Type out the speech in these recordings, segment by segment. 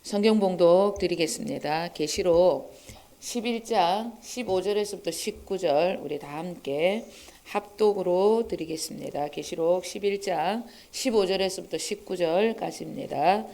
성경 봉독 드리겠습니다. 계시록 11장 15절에서부터 19절 우리 다 함께 합독으로 드리겠습니다. 계시록 11장 15절에서부터 19절까지입니다.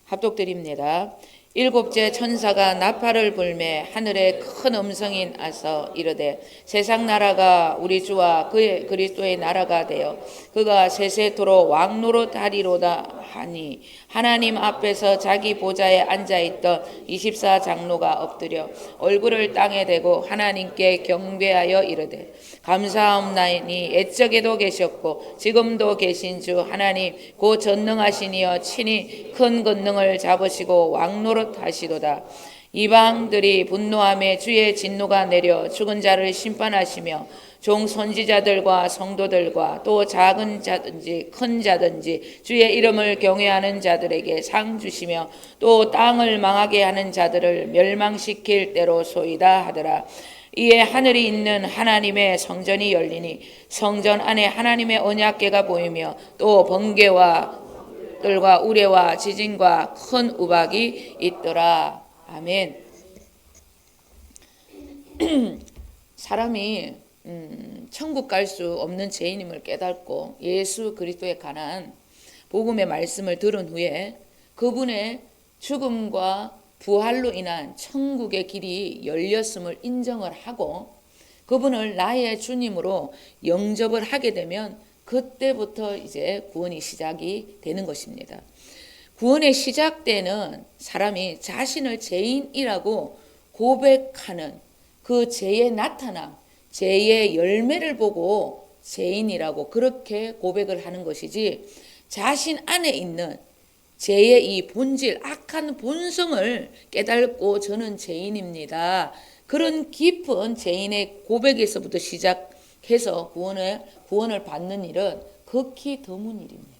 합독 드립니다. 일곱째 천사가 나팔을 불매 하늘에 큰 음성이 나서 이르되 세상 나라가 우리 주와 그의 그리스도의 나라가 되어 그가 세세토록 왕노릇하리로다 하니 하나님 앞에서 자기 보좌에 앉아있던 24장로가 엎드려 얼굴을 땅에 대고 하나님께 경배하여 이르되 감사하옵나이니 옛적에도 계셨고 지금도 계신 주 하나님 곧 전능하시니여 친히 큰 권능을 잡으시고 왕노릇하시도다. 이방들이 분노하며 주의 진노가 내려 죽은 자를 심판하시며 종 선지자들과 성도들과 또 작은 자든지 큰 자든지 주의 이름을 경외하는 자들에게 상 주시며 또 땅을 망하게 하는 자들을 멸망시킬 때로소이다 하더라. 이에 하늘이 있는 하나님의 성전이 열리니 성전 안에 하나님의 언약궤가 보이며 또 번개와 들과 우레와 지진과 큰 우박이 있더라. 아멘. 사람이 천국 갈 수 없는 죄인임을 깨닫고 예수 그리스도에 관한 복음의 말씀을 들은 후에 그분의 죽음과 부활로 인한 천국의 길이 열렸음을 인정을 하고 그분을 나의 주님으로 영접을 하게 되면 그때부터 이제 구원이 시작이 되는 것입니다. 구원의 시작되는 사람이 자신을 죄인이라고 고백하는 그 죄의 나타남, 죄의 열매를 보고 죄인이라고 그렇게 고백을 하는 것이지 자신 안에 있는 죄의 이 본질, 악한 본성을 깨닫고 저는 죄인입니다. 그런 깊은 죄인의 고백에서부터 시작해서 구원을 받는 일은 극히 드문 일입니다.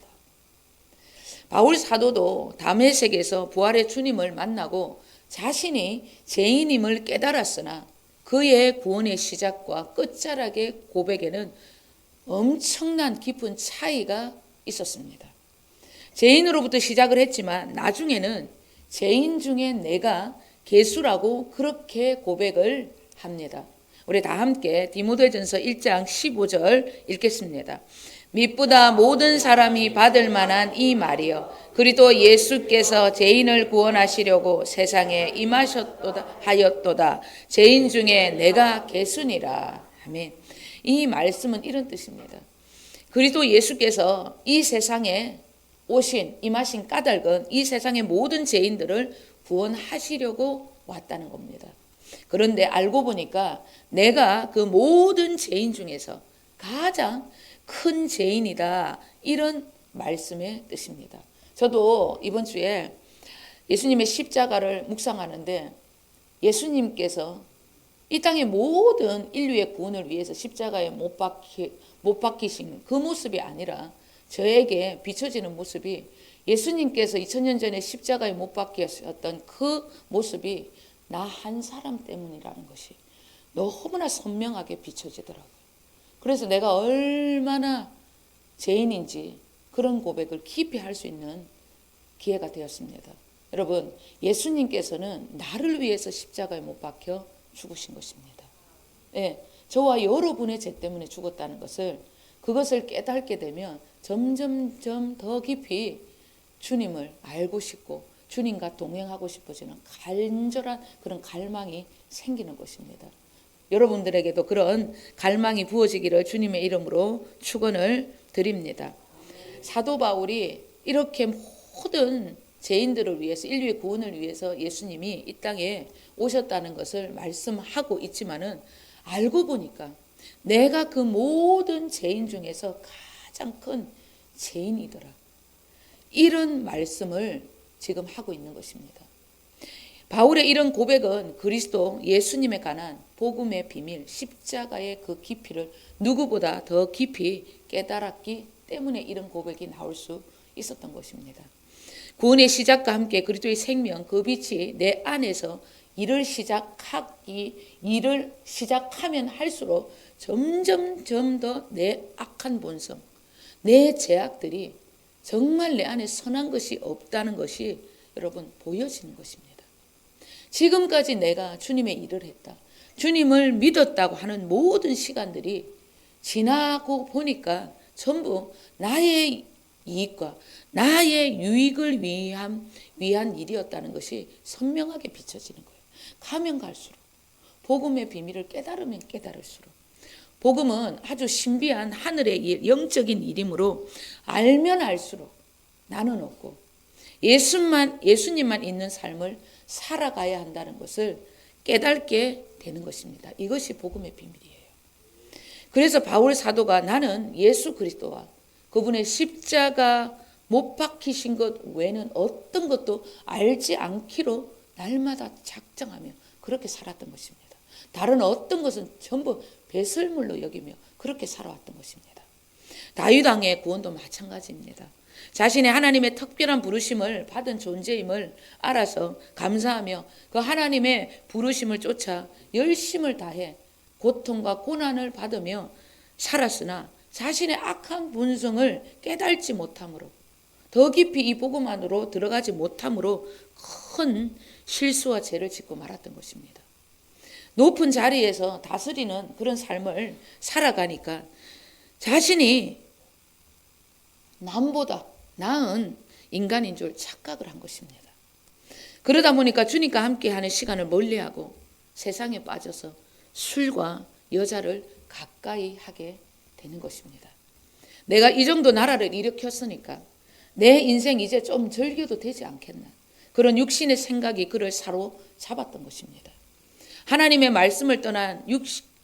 바울 사도도 다메섹에서 부활의 주님을 만나고 자신이 죄인임을 깨달았으나 그의 구원의 시작과 끝자락의 고백에는 엄청난 깊은 차이가 있었습니다. 죄인으로부터 시작을 했지만 나중에는 죄인 중에 내가 괴수라고 그렇게 고백을 합니다. 우리 다 함께 디모데전서 1장 15절 읽겠습니다. 미쁘다 모든 사람이 받을 만한 이 말이여 그리스도 예수께서 죄인을 구원하시려고 세상에 임하셨도다. 죄인 중에 내가 괴수니라. 아멘. 이 말씀은 이런 뜻입니다. 그리스도 예수께서 이 세상에 임하신 까닭은 이 세상의 모든 죄인들을 구원하시려고 왔다는 겁니다. 그런데 알고 보니까 내가 그 모든 죄인 중에서 가장 큰 죄인이다. 이런 말씀의 뜻입니다. 저도 이번 주에 예수님의 십자가를 묵상하는데 예수님께서 이 땅의 모든 인류의 구원을 위해서 십자가에 못 박히신 그 모습이 아니라 저에게 비춰지는 모습이 예수님께서 2000년 전에 십자가에 못 박히셨던 그 모습이 나 한 사람 때문이라는 것이 너무나 선명하게 비춰지더라고요. 그래서 내가 얼마나 죄인인지 그런 고백을 깊이 할 수 있는 기회가 되었습니다. 여러분, 예수님께서는 나를 위해서 십자가에 못 박혀 죽으신 것입니다. 네, 저와 여러분의 죄 때문에 죽었다는 그것을 깨닫게 되면 점점점 더 깊이 주님을 알고 싶고 주님과 동행하고 싶어지는 간절한 그런 갈망이 생기는 것입니다. 여러분들에게도 그런 갈망이 부어지기를 주님의 이름으로 축원을 드립니다. 사도 바울이 이렇게 모든 죄인들을 위해서 인류의 구원을 위해서 예수님이 이 땅에 오셨다는 것을 말씀하고 있지만은 알고 보니까 내가 그 모든 죄인 중에서 가장 큰 죄인이더라. 이런 말씀을 지금 하고 있는 것입니다. 바울의 이런 고백은 그리스도 예수님에 관한 복음의 비밀, 십자가의 그 깊이를 누구보다 더 깊이 깨달았기 때문에 이런 고백이 나올 수 있었던 것입니다. 구원의 시작과 함께 그리스도의 생명, 그 빛이 내 안에서 일을 시작하면 할수록 점점 더 내 악한 본성, 내 죄악들이 정말 내 안에 선한 것이 없다는 것이 여러분 보여지는 것입니다. 지금까지 내가 주님의 일을 했다, 주님을 믿었다고 하는 모든 시간들이 지나고 보니까 전부 나의 이익과 나의 유익을 위한 일이었다는 것이 선명하게 비춰지는 거예요. 가면 갈수록, 복음의 비밀을 깨달으면 깨달을수록, 복음은 아주 신비한 하늘의 영적인 일이므로 알면 알수록 나는 없고 예수님만 있는 삶을 살아가야 한다는 것을 깨닫게 되는 것입니다. 이것이 복음의 비밀이에요. 그래서 바울 사도가 나는 예수 그리스도와 그분의 십자가 못 박히신 것 외에는 어떤 것도 알지 않기로 날마다 작정하며 그렇게 살았던 것입니다. 다른 어떤 것은 전부 배설물로 여기며 그렇게 살아왔던 것입니다. 다윗 왕의 구원도 마찬가지입니다. 자신의 하나님의 특별한 부르심을 받은 존재임을 알아서 감사하며 그 하나님의 부르심을 쫓아 열심을 다해 고통과 고난을 받으며 살았으나 자신의 악한 본성을 깨닫지 못함으로, 더 깊이 이 복음 안으로 들어가지 못함으로 큰 실수와 죄를 짓고 말았던 것입니다. 높은 자리에서 다스리는 그런 삶을 살아가니까 자신이 남보다 나은 인간인 줄 착각을 한 것입니다. 그러다 보니까 주님과 함께하는 시간을 멀리하고 세상에 빠져서 술과 여자를 가까이 하게 되는 것입니다. 내가 이 정도 나라를 일으켰으니까 내 인생 이제 좀 즐겨도 되지 않겠나, 그런 육신의 생각이 그를 사로잡았던 것입니다. 하나님의 말씀을 떠난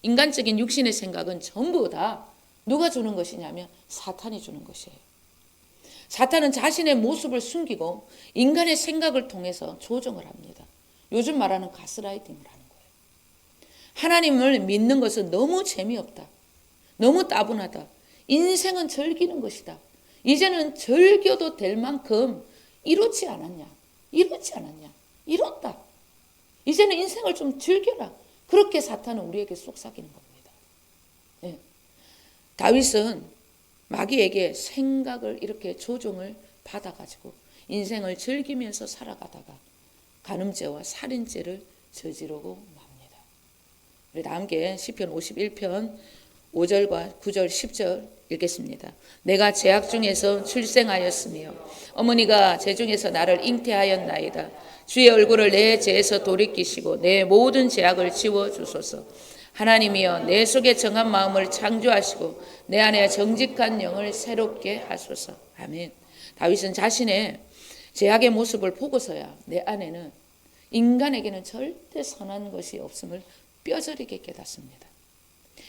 인간적인 육신의 생각은 전부 다 누가 주는 것이냐면 사탄이 주는 것이에요. 사탄은 자신의 모습을 숨기고 인간의 생각을 통해서 조정을 합니다. 요즘 말하는 가스라이팅을 하는 거예요. 하나님을 믿는 것은 너무 재미없다, 너무 따분하다, 인생은 즐기는 것이다, 이제는 즐겨도 될 만큼 이렇지 않았냐, 이렇다, 이제는 인생을 좀 즐겨라, 그렇게 사탄은 우리에게 속삭이는 겁니다. 네. 다윗은 마귀에게 생각을 이렇게 조종을 받아가지고 인생을 즐기면서 살아가다가 간음죄와 살인죄를 저지르고 맙니다. 우리 다 함께 시편 51편 5절과 9절 10절 읽겠습니다. 내가 제약 중에서 출생하였으며 어머니가 제중에서 나를 잉태하였나이다. 주의 얼굴을 내 죄에서 돌이키시고 내 모든 죄악을 지워주소서. 하나님이여 내 속에 정한 마음을 창조하시고 내 안에 정직한 영을 새롭게 하소서. 아멘. 다윗은 자신의 죄악의 모습을 보고서야 내 안에는 인간에게는 절대 선한 것이 없음을 뼈저리게 깨닫습니다.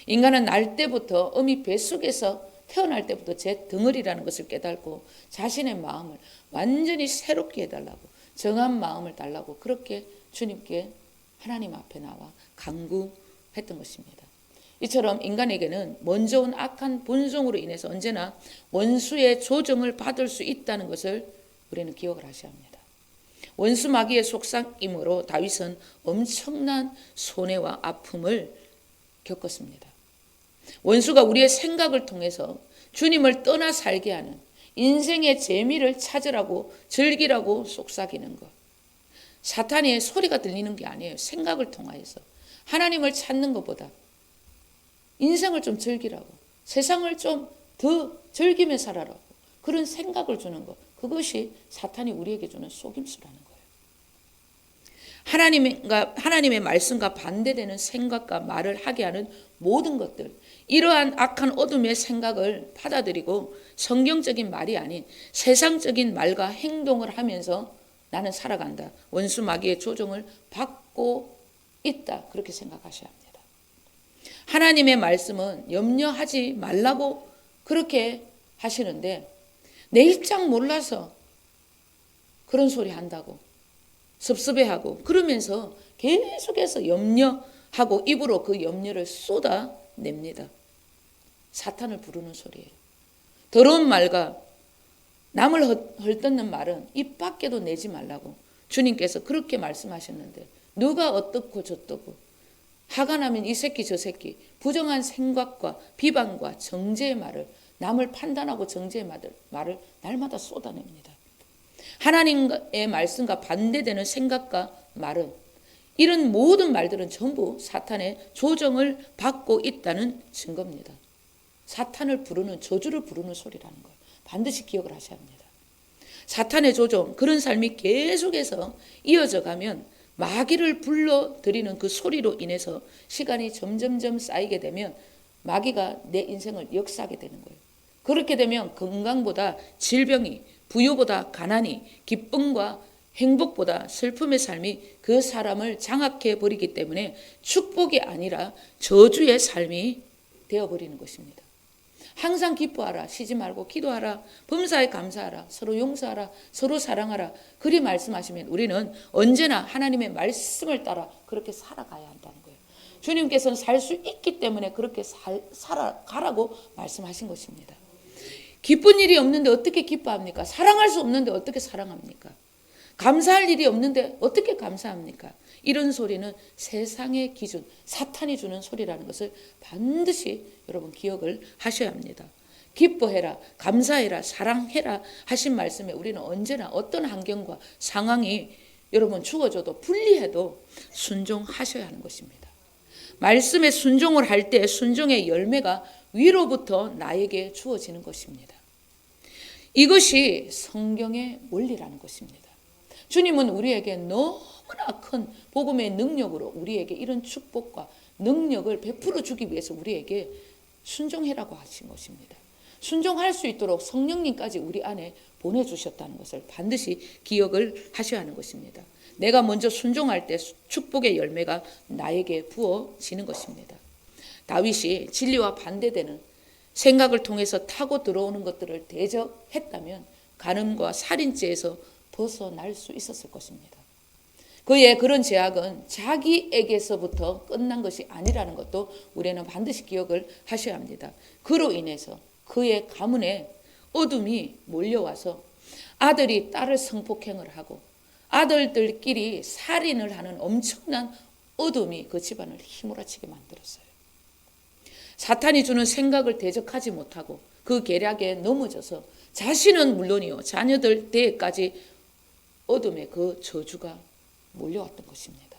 인간은 날 때부터 어미 뱃속에서 태어날 때부터 제 덩어리라는 것을 깨닫고 자신의 마음을 완전히 새롭게 해달라고, 정한 마음을 달라고 그렇게 주님께 하나님 앞에 나와 간구했던 것입니다. 이처럼 인간에게는 먼저 온 악한 본성으로 인해서 언제나 원수의 조정을 받을 수 있다는 것을 우리는 기억을 하셔야 합니다. 원수 마귀의 속삭임으로 다윗은 엄청난 손해와 아픔을 겪었습니다. 원수가 우리의 생각을 통해서 주님을 떠나 살게 하는 인생의 재미를 찾으라고 즐기라고 속삭이는 것, 사탄의 소리가 들리는 게 아니에요. 생각을 통하여서 하나님을 찾는 것보다 인생을 좀 즐기라고, 세상을 좀 더 즐기며 살아라고 그런 생각을 주는 것, 그것이 사탄이 우리에게 주는 속임수라는 거예요. 하나님의 말씀과 반대되는 생각과 말을 하게 하는 모든 것들, 이러한 악한 어둠의 생각을 받아들이고 성경적인 말이 아닌 세상적인 말과 행동을 하면서 나는 살아간다, 원수 마귀의 조종을 받고 있다, 그렇게 생각하셔야 합니다. 하나님의 말씀은 염려하지 말라고 그렇게 하시는데 내 입장 몰라서 그런 소리 한다고 섭섭해하고 그러면서 계속해서 염려하고 입으로 그 염려를 쏟아냅니다. 사탄을 부르는 소리예요. 더러운 말과 남을 헐뜯는 말은 입 밖에도 내지 말라고 주님께서 그렇게 말씀하셨는데 누가 어떻고 저떻고 화가 나면 이 새끼 저 새끼 부정한 생각과 비방과 정죄의 말을, 남을 판단하고 정죄의 말을 날마다 쏟아냅니다. 하나님의 말씀과 반대되는 생각과 말은, 이런 모든 말들은 전부 사탄의 조정을 받고 있다는 증거입니다. 사탄을 부르는, 저주를 부르는 소리라는 걸 반드시 기억을 하셔야 합니다. 사탄의 조종, 그런 삶이 계속해서 이어져 가면 마귀를 불러들이는 그 소리로 인해서 시간이 점점점 쌓이게 되면 마귀가 내 인생을 역사하게 되는 거예요. 그렇게 되면 건강보다 질병이, 부유보다 가난이, 기쁨과 행복보다 슬픔의 삶이 그 사람을 장악해 버리기 때문에 축복이 아니라 저주의 삶이 되어버리는 것입니다. 항상 기뻐하라, 쉬지 말고 기도하라, 범사에 감사하라, 서로 용서하라, 서로 사랑하라, 그리 말씀하시면 우리는 언제나 하나님의 말씀을 따라 그렇게 살아가야 한다는 거예요. 주님께서는 살 수 있기 때문에 그렇게 살아가라고 말씀하신 것입니다. 기쁜 일이 없는데 어떻게 기뻐합니까? 사랑할 수 없는데 어떻게 사랑합니까? 감사할 일이 없는데 어떻게 감사합니까? 이런 소리는 세상의 기준, 사탄이 주는 소리라는 것을 반드시 여러분 기억을 하셔야 합니다. 기뻐해라, 감사해라, 사랑해라 하신 말씀에 우리는 언제나 어떤 환경과 상황이 여러분 주어져도 불리해도 순종하셔야 하는 것입니다. 말씀에 순종을 할 때 순종의 열매가 위로부터 나에게 주어지는 것입니다. 이것이 성경의 원리라는 것입니다. 주님은 우리에게 너무나 큰 복음의 능력으로 우리에게 이런 축복과 능력을 베풀어 주기 위해서 우리에게 순종해라고 하신 것입니다. 순종할 수 있도록 성령님까지 우리 안에 보내주셨다는 것을 반드시 기억을 하셔야 하는 것입니다. 내가 먼저 순종할 때 축복의 열매가 나에게 부어지는 것입니다. 다윗이 진리와 반대되는 생각을 통해서 타고 들어오는 것들을 대적했다면 간음과 살인죄에서 벗어날 수 있었을 것입니다. 그의 그런 제약은 자기에게서부터 끝난 것이 아니라는 것도 우리는 반드시 기억을 하셔야 합니다. 그로 인해서 그의 가문에 어둠이 몰려와서 아들이 딸을 성폭행을 하고 아들들끼리 살인을 하는 엄청난 어둠이 그 집안을 휘몰아치게 만들었어요. 사탄이 주는 생각을 대적하지 못하고 그 계략에 넘어져서 자신은 물론이요 자녀들 대에까지 어둠의 그 저주가 몰려왔던 것입니다.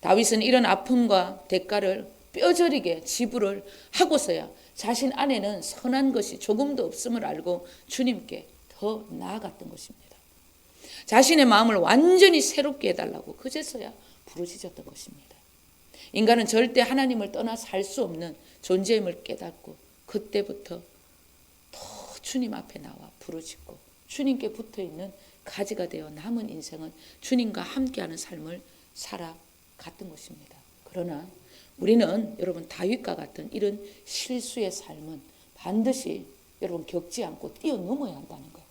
다윗은 이런 아픔과 대가를 뼈저리게 지불을 하고서야 자신 안에는 선한 것이 조금도 없음을 알고 주님께 더 나아갔던 것입니다. 자신의 마음을 완전히 새롭게 해달라고 그제서야 부르짖었던 것입니다. 인간은 절대 하나님을 떠나 살 수 없는 존재임을 깨닫고 그때부터 더 주님 앞에 나와 부르짖고 주님께 붙어있는 가지가 되어 남은 인생은 주님과 함께하는 삶을 살아갔던 것입니다. 그러나 우리는 여러분 다윗과 같은 이런 실수의 삶은 반드시 여러분 겪지 않고 뛰어넘어야 한다는 것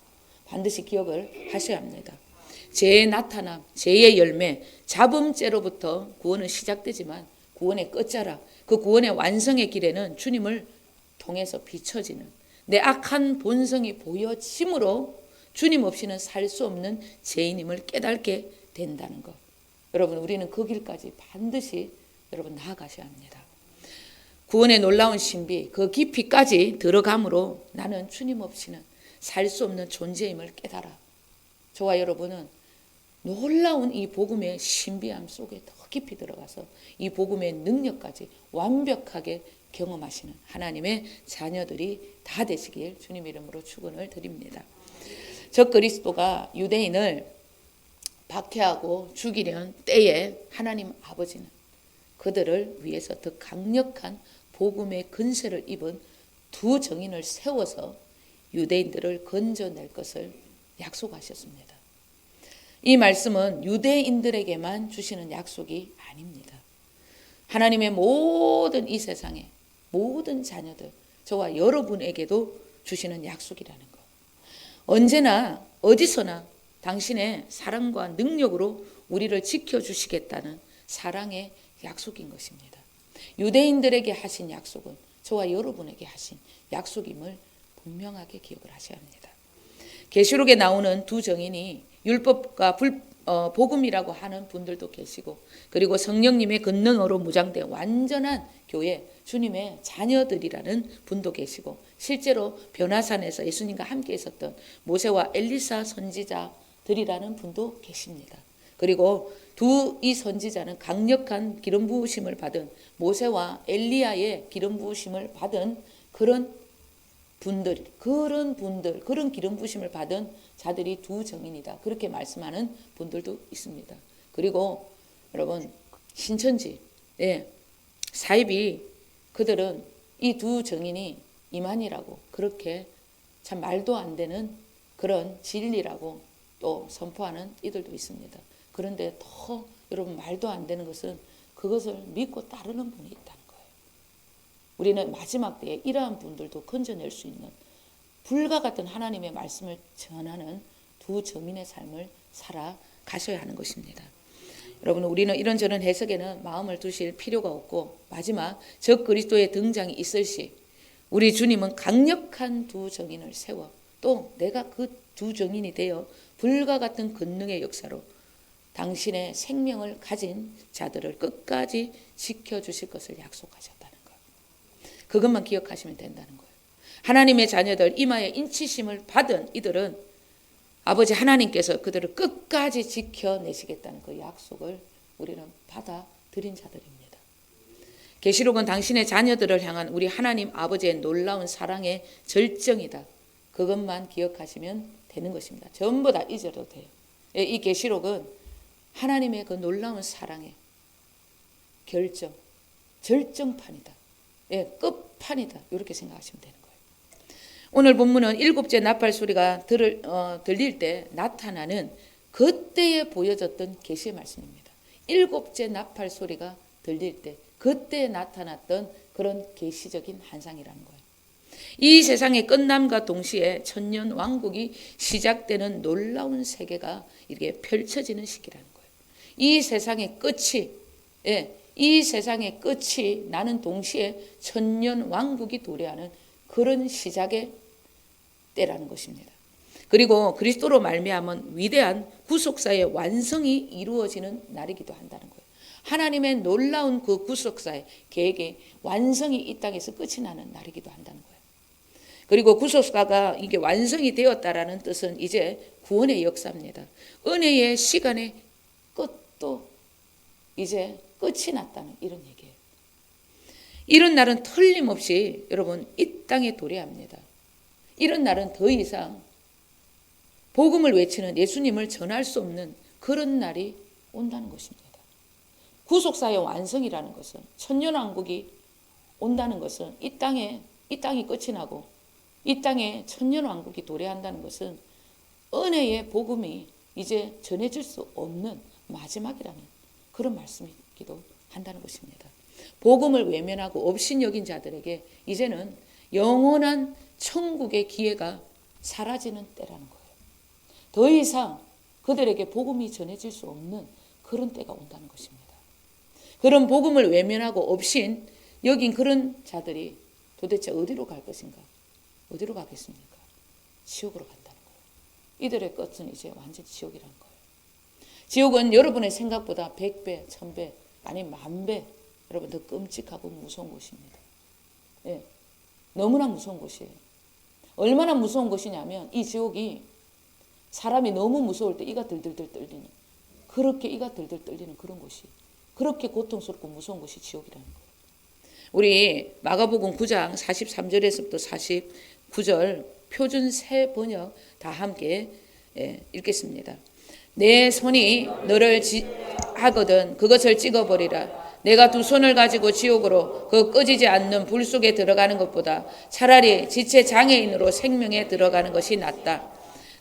반드시 기억을 하셔야 합니다. 죄의 나타남, 죄의 열매, 잡음죄로부터 구원은 시작되지만 구원의 끝자락, 그 구원의 완성의 길에는 주님을 통해서 비춰지는 내 악한 본성이 보여짐으로 주님 없이는 살 수 없는 죄인임을 깨닫게 된다는 것. 여러분 우리는 그 길까지 반드시 여러분 나아가셔야 합니다. 구원의 놀라운 신비, 그 깊이까지 들어감으로 나는 주님 없이는 살 수 없는 존재임을 깨달아. 저와 여러분은 놀라운 이 복음의 신비함 속에 더 깊이 들어가서 이 복음의 능력까지 완벽하게 경험하시는 하나님의 자녀들이 다 되시길 주님 이름으로 축원을 드립니다. 적그리스도가 유대인을 박해하고 죽이려는 때에 하나님 아버지는 그들을 위해서 더 강력한 복음의 근세를 입은 두 정인을 세워서 유대인들을 건져낼 것을 약속하셨습니다. 이 말씀은 유대인들에게만 주시는 약속이 아닙니다. 하나님의 모든 이 세상의 모든 자녀들, 저와 여러분에게도 주시는 약속이라는 것. 언제나 어디서나 당신의 사랑과 능력으로 우리를 지켜주시겠다는 사랑의 약속인 것입니다. 유대인들에게 하신 약속은 저와 여러분에게 하신 약속임을 분명하게 기억을 하셔야 합니다. 계시록에 나오는 두 정인이 율법과 복음이라고 하는 분들도 계시고, 그리고 성령님의 권능으로 무장된 완전한 교회, 주님의 자녀들이라는 분도 계시고, 실제로 변화산에서 예수님과 함께 있었던 모세와 엘리사 선지자들이라는 분도 계십니다. 그리고 이 선지자는 강력한 기름 부으심을 받은, 모세와 엘리야의 기름 부으심을 받은 그런 기름 부으심을 받은 자들이 두 정인이다, 그렇게 말씀하는 분들도 있습니다. 그리고 여러분, 신천지 사이비, 그들은 이 두 정인이 이만이라고, 그렇게 참 말도 안 되는 그런 진리라고 또 선포하는 이들도 있습니다. 그런데 더 여러분, 말도 안 되는 것은 그것을 믿고 따르는 분이 있다는 거예요. 우리는 마지막 때에 이러한 분들도 건져낼 수 있는 불과 같은 하나님의 말씀을 전하는 두 정인의 삶을 살아가셔야 하는 것입니다. 여러분, 우리는 이런저런 해석에는 마음을 두실 필요가 없고, 마지막 적 그리스도의 등장이 있을 시 우리 주님은 강력한 두 정인을 세워 또 내가 그 두 정인이 되어 불과 같은 권능의 역사로 당신의 생명을 가진 자들을 끝까지 지켜주실 것을 약속하셨다는 것. 그것만 기억하시면 된다는 거예요. 하나님의 자녀들, 이마에 인치심을 받은 이들은 아버지 하나님께서 그들을 끝까지 지켜내시겠다는 그 약속을 우리는 받아들인 자들입니다. 계시록은 당신의 자녀들을 향한 우리 하나님 아버지의 놀라운 사랑의 절정이다, 그것만 기억하시면 되는 것입니다. 전부 다 잊어도 돼요. 이 계시록은 하나님의 그 놀라운 사랑의 절정판이다, 끝판이다, 이렇게 생각하시면 되는 거예요. 오늘 본문은 일곱째 나팔 소리가 들릴 때 나타나는 그때에 보여졌던 계시의 말씀입니다. 일곱째 나팔 소리가 들릴 때 그때 나타났던 그런 계시적인 환상이라는 거예요. 이 세상의 끝남과 동시에 천년 왕국이 시작되는 놀라운 세계가 이렇게 펼쳐지는 시기라는 거예요. 이 세상의 끝이 나는 동시에 천년 왕국이 도래하는 그런 시작의 때라는 것입니다. 그리고 그리스도로 말미암은 위대한 구속사의 완성이 이루어지는 날이기도 한다는 거예요. 하나님의 놀라운 그 구속사의 계획의 완성이 이 땅에서 끝이 나는 날이기도 한다는 거예요. 그리고 구속사가 이게 완성이 되었다라는 뜻은 이제 구원의 역사입니다. 은혜의 시간의 끝도 이제 끝이 났다는 이런 얘기예요. 이런 날은 틀림없이 여러분 이 땅에 도래합니다. 이런 날은 더 이상 복음을 외치는 예수님을 전할 수 없는 그런 날이 온다는 것입니다. 구속사의 완성이라는 것은, 천년왕국이 온다는 것은, 이 땅이 끝이 나고 이 땅에 천년왕국이 도래한다는 것은 은혜의 복음이 이제 전해질 수 없는 마지막이라는 그런 말씀이기도 한다는 것입니다. 복음을 외면하고 업신여긴 자들에게 이제는 영원한 천국의 기회가 사라지는 때라는 거예요. 더 이상 그들에게 복음이 전해질 수 없는 그런 때가 온다는 것입니다. 그런 복음을 외면하고 업신 여긴 그런 자들이 도대체 어디로 갈 것인가? 어디로 가겠습니까? 지옥으로 간다는 거예요. 이들의 끝은 이제 완전히 지옥이라는 거예요. 지옥은 여러분의 생각보다 100배, 1000배, 아니 10,000배 여러분 더 끔찍하고 무서운 곳입니다. 너무나 무서운 곳이에요. 얼마나 무서운 곳이냐면 이 지옥이 사람이 너무 무서울 때 이가 들들들 떨리는, 그렇게 이가 들들 떨리는 그런 곳이, 그렇게 고통스럽고 무서운 곳이 지옥이라는 거예요. 우리 마가복음 9장 43절에서부터 49절 표준 새 번역 다 함께 읽겠습니다. 내 손이 너를 하거든 그것을 찍어버리라. 내가 두 손을 가지고 지옥으로 그 꺼지지 않는 불 속에 들어가는 것보다 차라리 지체 장애인으로 생명에 들어가는 것이 낫다.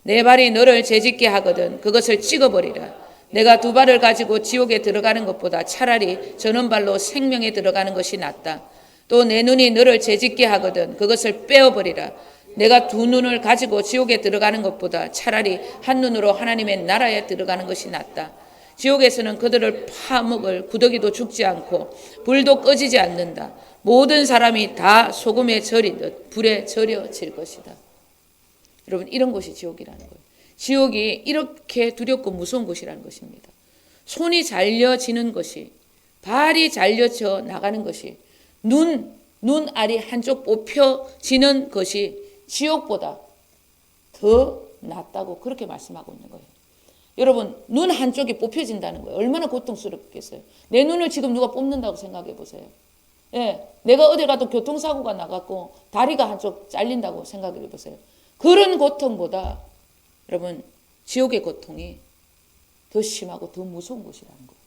내 발이 너를 죄짓게 하거든 그것을 찍어버리라. 내가 두 발을 가지고 지옥에 들어가는 것보다 차라리 저는 발로 생명에 들어가는 것이 낫다. 또 내 눈이 너를 죄짓게 하거든 그것을 빼어버리라. 내가 두 눈을 가지고 지옥에 들어가는 것보다 차라리 한 눈으로 하나님의 나라에 들어가는 것이 낫다. 지옥에서는 그들을 파먹을 구더기도 죽지 않고 불도 꺼지지 않는다. 모든 사람이 다 소금에 절이듯 불에 절여질 것이다. 여러분, 이런 곳이 지옥이라는 거예요. 지옥이 이렇게 두렵고 무서운 곳이라는 것입니다. 손이 잘려지는 것이, 발이 잘려져 나가는 것이, 눈알이 한쪽 뽑혀지는 것이 지옥보다 더 낫다고 그렇게 말씀하고 있는 거예요. 여러분, 눈 한쪽이 뽑혀진다는 거예요. 얼마나 고통스럽겠어요. 내 눈을 지금 누가 뽑는다고 생각해 보세요. 예, 내가 어디 가도 교통사고가 나갔고 다리가 한쪽 잘린다고 생각해 보세요. 그런 고통보다 여러분, 지옥의 고통이 더 심하고 더 무서운 것이라는 거예요.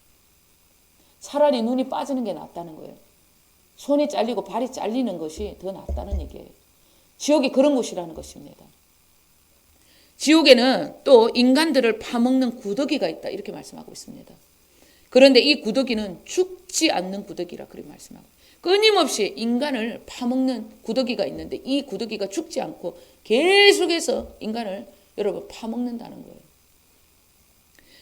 차라리 눈이 빠지는 게 낫다는 거예요. 손이 잘리고 발이 잘리는 것이 더 낫다는 얘기예요. 지옥이 그런 곳이라는 것입니다. 지옥에는 또 인간들을 파먹는 구더기가 있다 이렇게 말씀하고 있습니다. 그런데 이 구더기는 죽지 않는 구더기라 그렇게 말씀하고, 끊임없이 인간을 파먹는 구더기가 있는데 이 구더기가 죽지 않고 계속해서 인간을 여러분 파먹는다는 거예요.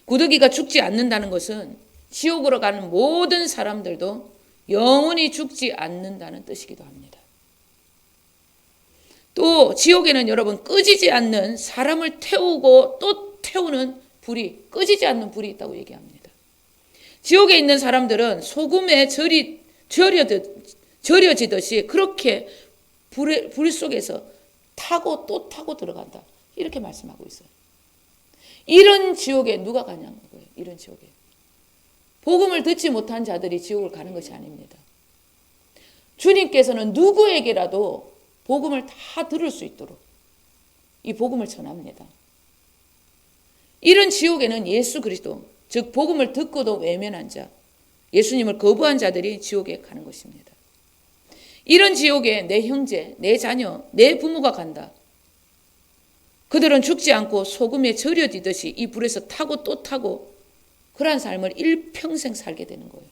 구더기가 죽지 않는다는 것은 지옥으로 가는 모든 사람들도 영원히 죽지 않는다는 뜻이기도 합니다. 또 지옥에는 여러분 꺼지지 않는, 사람을 태우고 또 태우는 불이, 꺼지지 않는 불이 있다고 얘기합니다. 지옥에 있는 사람들은 소금에 절여지듯이 그렇게 불 속에서 타고 또 타고 들어간다 이렇게 말씀하고 있어요. 이런 지옥에 누가 가냐는 거예요. 이런 지옥에 복음을 듣지 못한 자들이 지옥을 가는 것이 아닙니다. 주님께서는 누구에게라도 복음을 다 들을 수 있도록 이 복음을 전합니다. 이런 지옥에는 예수 그리스도, 즉 복음을 듣고도 외면한 자, 예수님을 거부한 자들이 지옥에 가는 것입니다. 이런 지옥에 내 형제, 내 자녀, 내 부모가 간다. 그들은 죽지 않고 소금에 절여지듯이 이 불에서 타고 또 타고 그러한 삶을 일평생 살게 되는 거예요.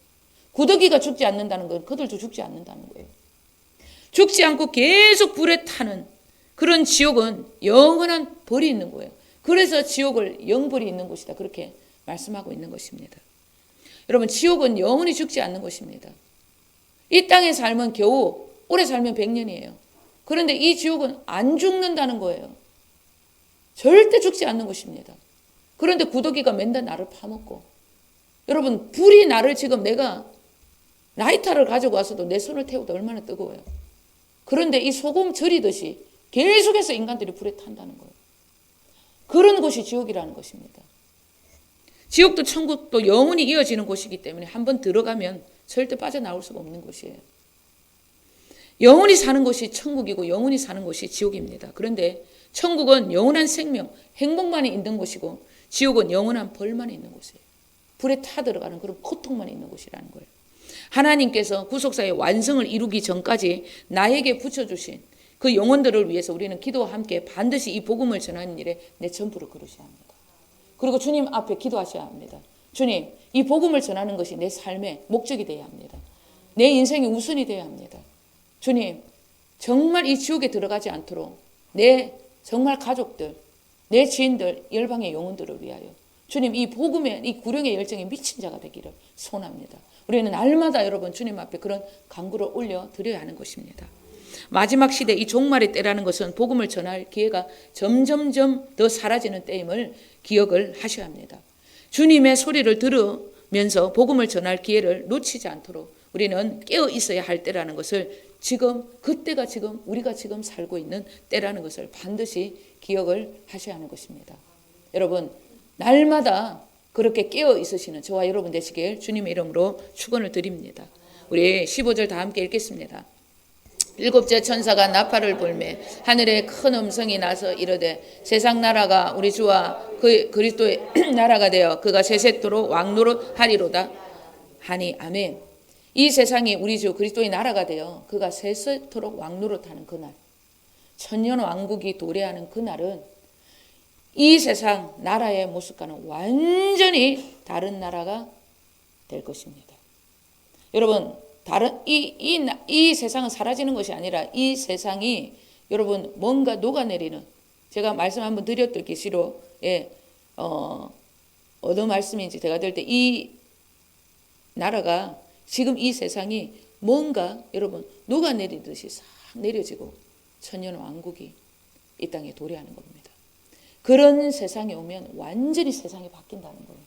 구더기가 죽지 않는다는 건 그들도 죽지 않는다는 거예요. 죽지 않고 계속 불에 타는 그런 지옥은 영원한 벌이 있는 거예요. 그래서 지옥을 영벌이 있는 곳이다 그렇게 말씀하고 있는 것입니다. 여러분, 지옥은 영원히 죽지 않는 것입니다. 이 땅의 삶은 겨우 오래 살면 100년이에요. 그런데 이 지옥은 안 죽는다는 거예요. 절대 죽지 않는 것입니다. 그런데 구더기가 맨날 나를 파먹고, 여러분 불이 나를 지금 내가 라이터를 가지고 와서도 내 손을 태우도 얼마나 뜨거워요. 그런데 이 소금 절이듯이 계속해서 인간들이 불에 탄다는 거예요. 그런 곳이 지옥이라는 것입니다. 지옥도 천국도 영원히 이어지는 곳이기 때문에 한번 들어가면 절대 빠져나올 수가 없는 곳이에요. 영원히 사는 곳이 천국이고 영원히 사는 곳이 지옥입니다. 그런데 천국은 영원한 생명, 행복만이 있는 곳이고 지옥은 영원한 벌만이 있는 곳이에요. 불에 타 들어가는 그런 고통만 있는 곳이라는 거예요. 하나님께서 구속사의 완성을 이루기 전까지 나에게 붙여주신 그 영혼들을 위해서 우리는 기도와 함께 반드시 이 복음을 전하는 일에 내 전부를 걸으셔야 합니다. 그리고 주님 앞에 기도하셔야 합니다. 주님, 이 복음을 전하는 것이 내 삶의 목적이 되어야 합니다. 내 인생의 우선이 되어야 합니다. 주님, 정말 이 지옥에 들어가지 않도록 내 정말 가족들, 내 지인들, 열방의 영혼들을 위하여 주님, 이 복음의 이 구령의 열정에 미친 자가 되기를 소원합니다. 우리는 날마다 여러분 주님 앞에 그런 간구를 올려 드려야 하는 것입니다. 마지막 시대 이 종말의 때라는 것은 복음을 전할 기회가 점점점 더 사라지는 때임을 기억을 하셔야 합니다. 주님의 소리를 들으면서 복음을 전할 기회를 놓치지 않도록 우리는 깨어 있어야 할 때라는 것을 지금, 그때가 지금 우리가 지금 살고 있는 때라는 것을 반드시 기억을 하셔야 하는 것입니다. 여러분, 날마다 그렇게 깨어 있으시는 저와 여러분 되시길 주님의 이름으로 축원을 드립니다. 우리 15절 다 함께 읽겠습니다. 일곱째 천사가 나팔을 불매 하늘에 큰 음성이 나서 이르되 세상 나라가 우리 주와 그 그리스도의 나라가 되어 그가 세세토록 왕노릇 하리로다 하니 아멘. 이 세상이 우리 주 그리스도의 나라가 되어 그가 세세토록 왕노릇하는 그날, 천년 왕국이 도래하는 그날은 이 세상 나라의 모습과는 완전히 다른 나라가 될 것입니다. 여러분, 이 세상은 사라지는 것이 아니라 이 세상이 여러분 뭔가 녹아내리는, 제가 말씀 한번 드렸던 계시로 어느 말씀인지 제가 들 때 이 나라가 지금 이 세상이 뭔가 여러분 녹아내리듯이 싹 내려지고 천년 왕국이 이 땅에 도래하는 겁니다. 그런 세상에 오면 완전히 세상이 바뀐다는 거예요.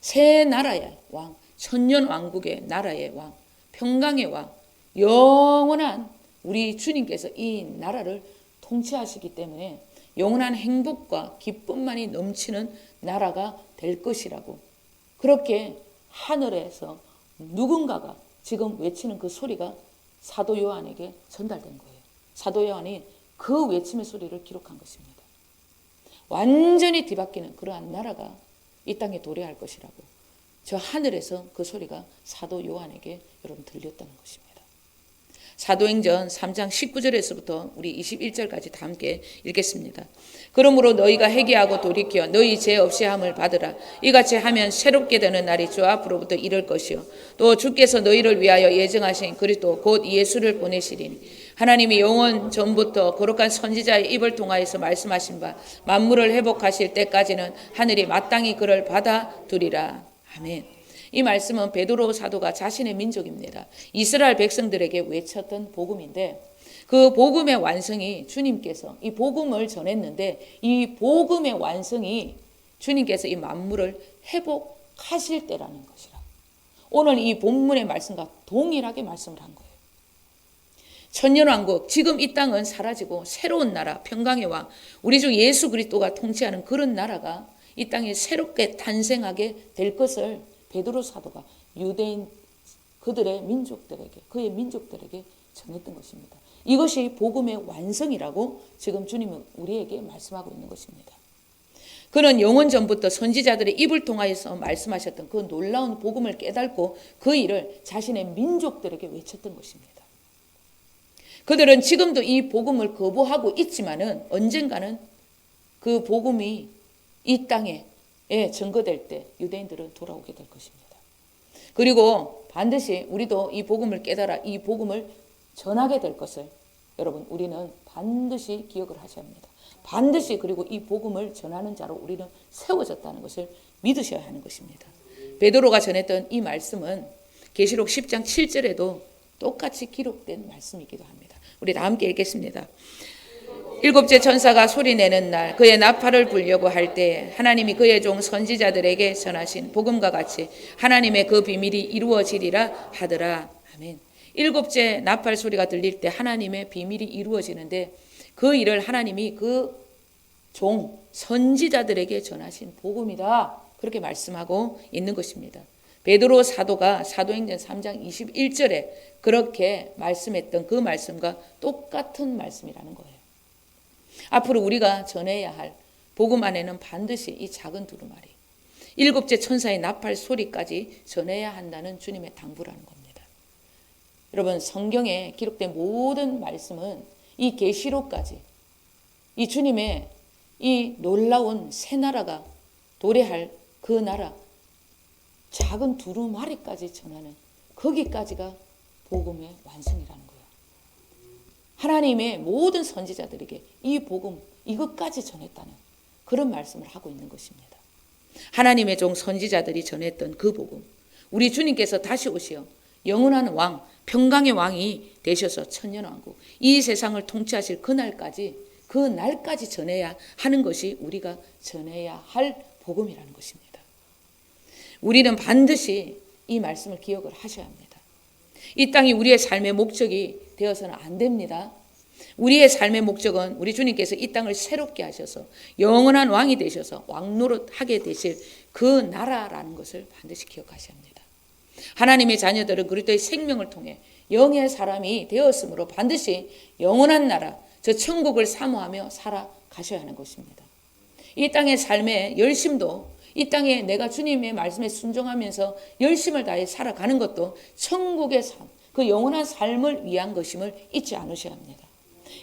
새 나라의 왕, 천년 왕국의 나라의 왕, 평강의 왕, 영원한 우리 주님께서 이 나라를 통치하시기 때문에 영원한 행복과 기쁨만이 넘치는 나라가 될 것이라고, 그렇게 하늘에서 누군가가 지금 외치는 그 소리가 사도 요한에게 전달된 거예요. 사도 요한이 그 외침의 소리를 기록한 것입니다. 완전히 뒤바뀌는 그러한 나라가 이 땅에 도래할 것이라고, 저 하늘에서 그 소리가 사도 요한에게 여러분 들렸다는 것입니다. 사도행전 3장 19절에서부터 우리 21절까지 다 함께 읽겠습니다. 그러므로 너희가 회개하고 돌이켜 너희 죄 없이 함을 받으라. 이같이 하면 새롭게 되는 날이 주 앞으로부터 이를 것이요 또 주께서 너희를 위하여 예정하신 그리스도 곧 예수를 보내시리니 하나님이 영원 전부터 거룩한 선지자의 입을 통하여서 말씀하신 바 만물을 회복하실 때까지는 하늘이 마땅히 그를 받아두리라. 아멘. 이 말씀은 베드로 사도가 자신의 민족입니다. 이스라엘 백성들에게 외쳤던 복음인데, 그 복음의 완성이 주님께서 이 복음을 전했는데, 이 복음의 완성이 주님께서 이 만물을 회복하실 때라는 것이라. 오늘 이 본문의 말씀과 동일하게 말씀을 한 거예요. 천년왕국, 지금 이 땅은 사라지고 새로운 나라, 평강의 왕, 우리 주 예수 그리스도가 통치하는 그런 나라가 이 땅에 새롭게 탄생하게 될 것을 베드로 사도가 유대인 그들의 민족들에게, 그의 민족들에게 전했던 것입니다. 이것이 복음의 완성이라고 지금 주님은 우리에게 말씀하고 있는 것입니다. 그는 영원 전부터 선지자들의 입을 통하여서 말씀하셨던 그 놀라운 복음을 깨닫고 그 일을 자신의 민족들에게 외쳤던 것입니다. 그들은 지금도 이 복음을 거부하고 있지만은 언젠가는 그 복음이 이 땅에 증거될 때 유대인들은 돌아오게 될 것입니다. 그리고 반드시 우리도 이 복음을 깨달아 이 복음을 전하게 될 것을 여러분 우리는 반드시 기억을 하셔야 합니다. 반드시 그리고 이 복음을 전하는 자로 우리는 세워졌다는 것을 믿으셔야 하는 것입니다. 베드로가 전했던 이 말씀은 계시록 10장 7절에도 똑같이 기록된 말씀이기도 합니다. 우리 다 함께 읽겠습니다. 일곱째 천사가 소리내는 날 그의 나팔을 불려고 할 때 하나님이 그의 종 선지자들에게 전하신 복음과 같이 하나님의 그 비밀이 이루어지리라 하더라. 아멘. 일곱째 나팔 소리가 들릴 때 하나님의 비밀이 이루어지는데 그 일을 하나님이 그 종 선지자들에게 전하신 복음이다. 그렇게 말씀하고 있는 것입니다. 베드로 사도가 사도행전 3장 21절에 그렇게 말씀했던 그 말씀과 똑같은 말씀이라는 거예요. 앞으로 우리가 전해야 할 복음 안에는 반드시 이 작은 두루마리, 일곱째 천사의 나팔 소리까지 전해야 한다는 주님의 당부라는 겁니다. 여러분, 성경에 기록된 모든 말씀은 이 계시록까지 이 주님의 이 놀라운 새 나라가 도래할 그 나라, 작은 두루마리까지 전하는 거기까지가 복음의 완성이라는 거예요. 하나님의 모든 선지자들에게 이 복음, 이것까지 전했다는 그런 말씀을 하고 있는 것입니다. 하나님의 종 선지자들이 전했던 그 복음, 우리 주님께서 다시 오시어 영원한 왕, 평강의 왕이 되셔서 천년왕국, 이 세상을 통치하실 그날까지, 그 날까지 전해야 하는 것이 우리가 전해야 할 복음이라는 것입니다. 우리는 반드시 이 말씀을 기억을 하셔야 합니다. 이 땅이 우리의 삶의 목적이 되어서는 안 됩니다. 우리의 삶의 목적은 우리 주님께서 이 땅을 새롭게 하셔서 영원한 왕이 되셔서 왕노릇하게 되실 그 나라라는 것을 반드시 기억하셔야 합니다. 하나님의 자녀들은 그리스도의 생명을 통해 영의 사람이 되었으므로 반드시 영원한 나라, 저 천국을 사모하며 살아가셔야 하는 것입니다. 이 땅의 삶의 열심도, 이 땅에 내가 주님의 말씀에 순종하면서 열심을 다해 살아가는 것도 천국의 삶, 그 영원한 삶을 위한 것임을 잊지 않으셔야 합니다.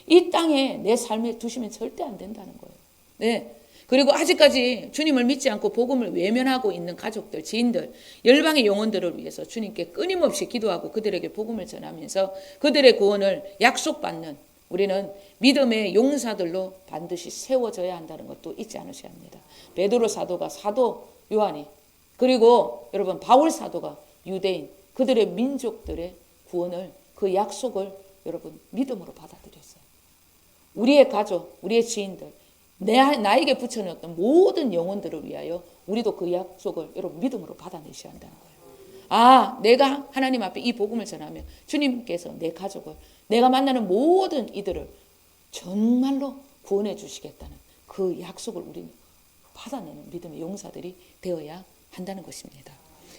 이 땅에 내 삶에 두시면 절대 안 된다는 거예요. 네. 그리고 아직까지 주님을 믿지 않고 복음을 외면하고 있는 가족들, 지인들, 열방의 영혼들을 위해서 주님께 끊임없이 기도하고 그들에게 복음을 전하면서 그들의 구원을 약속받는 우리는 믿음의 용사들로 반드시 세워져야 한다는 것도 잊지 않으셔야 합니다. 베드로 사도가 사도 요한이, 그리고 여러분 바울 사도가 유대인, 그들의 민족들의 구원을, 그 약속을 여러분 믿음으로 받아들였어요. 우리의 가족, 우리의 지인들, 나에게 붙여놓았던 모든 영혼들을 위하여 우리도 그 약속을 여러분 믿음으로 받아내셔야 한다는 거예요. 아, 내가 하나님 앞에 이 복음을 전하면 주님께서 내 가족을, 내가 만나는 모든 이들을 정말로 구원해 주시겠다는 그 약속을 우리는 받아내는 믿음의 용사들이 되어야 한다는 것입니다.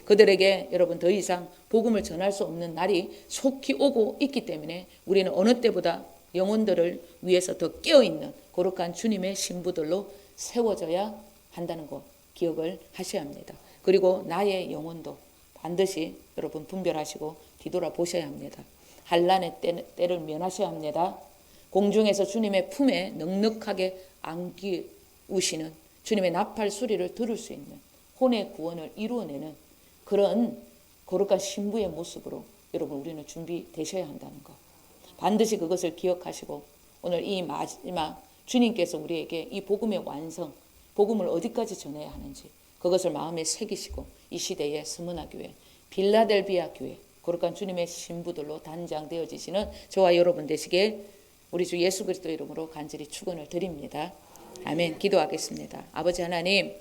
그들에게 여러분 더 이상 복음을 전할 수 없는 날이 속히 오고 있기 때문에 우리는 어느 때보다 영혼들을 위해서 더 깨어있는 거룩한 주님의 신부들로 세워져야 한다는 것 기억을 하셔야 합니다. 그리고 나의 영혼도 반드시 여러분 분별하시고 뒤돌아보셔야 합니다. 환난의 때를 면하셔야 합니다. 공중에서 주님의 품에 넉넉하게 안기우시는 주님의 나팔 소리를 들을 수 있는 혼의 구원을 이루어내는 그런 거룩한 신부의 모습으로 여러분 우리는 준비되셔야 한다는 것. 반드시 그것을 기억하시고 오늘 이 마지막 주님께서 우리에게 이 복음의 완성, 복음을 어디까지 전해야 하는지 그것을 마음에 새기시고 이 시대의 스무나 교회, 빌라델비아 교회, 거룩한 주님의 신부들로 단장되어지시는 저와 여러분 되시길 우리 주 예수 그리스도 이름으로 간절히 축원을 드립니다. 아멘. 기도하겠습니다. 아버지 하나님,